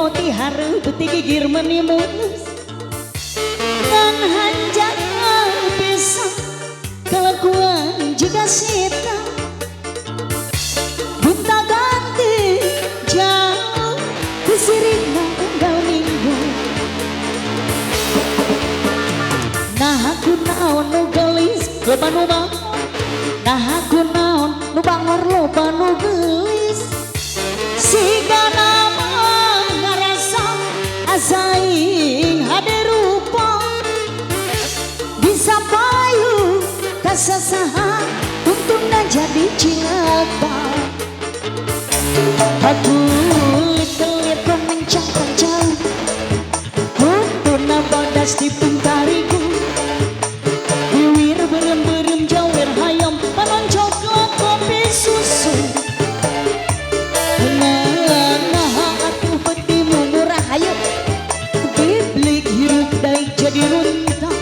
tempo ti haru putih gigir menimus dan hanjak pisang kelakuan juga sita bunta ganti jauh disirina unggal minggu nah aku naon nu gelis loba nu bangun nah aku naon nu bangor loba nu gelis siga nama ngarasa asaing hade rupa bisa payu kasasaha untungna jadi cilaka aku lit-lit mencangkan jauh untungna badas di pungkariku diwir berem-berem jawir hayam panon coklat kopi susu jadi runta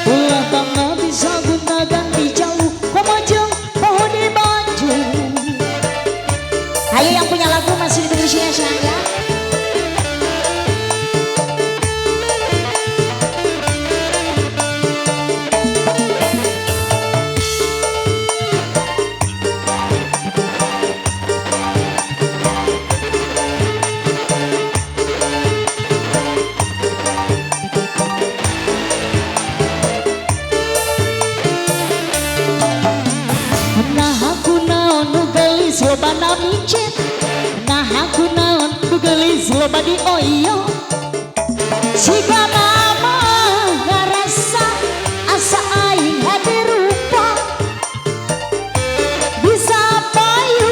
ulah bangga bisa gunta ganti jauh komajeng pohon di baju ayo yang punya lagu masih ditunggu sia-sia ya loba na micet nah aku naon nu gelis loba di oyo siga nama ngarasa asa aing hade rupa bisa payu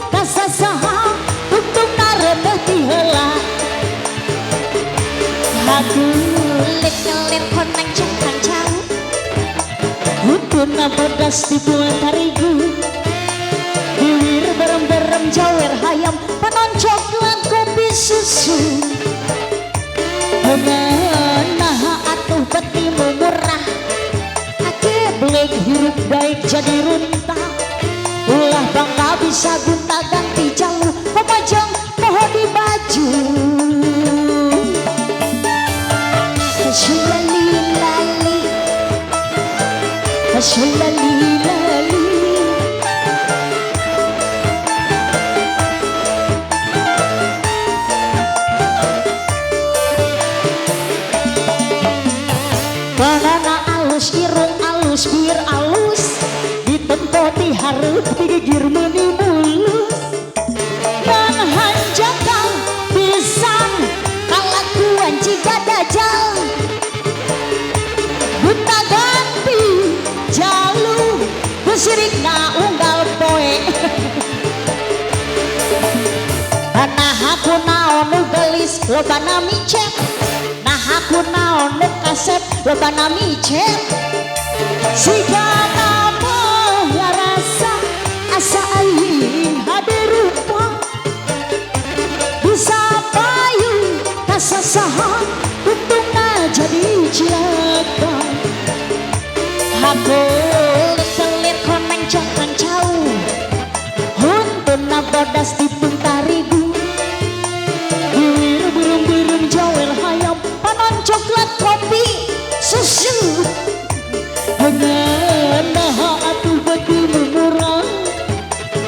kasasaha untung nareneh ti heula aku lek-lek koneng cangkang jauh untungna bodas di bulan tarigu diwir berem-berem jawer hayam panon coklat kopi susu nah atuh peti murah ake blek hirup baik jadi runta ulah bangga bisa gunta ganti jauh pemajang pohon di baju Hasyulalilali Hasyulalilali irung alus bir alus ditempoti hareup digigir meuni mulus dan hanjakan pisang kalakuan jika dajal buta ganti jalu kusirikna unggal poe nah aku naon nu gelis lobana micet nah aku naon nu kasep lobana micet siga nama ngarasa asa aing hade rupa bisa payu kasasaha untungna jadi cilaka aku telit koneng cangkang jauh untungna bodas di pungkarigu diwir burung-burung jawel hayam panon coklat kopi susu nah atuh beti murah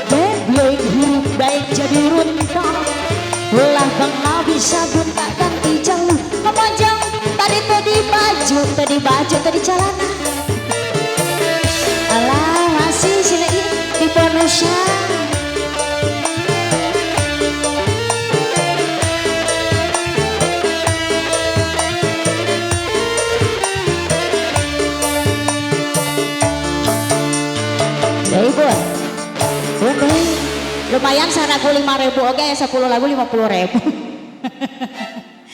beblek hirup baik jadi runta ulah bangga bisa gunta ganti jauh kemajang tadi baju tadi celana alah masih sila di Indonesia ibu lumayan saraku 5.000 oke 10 lagu 50.000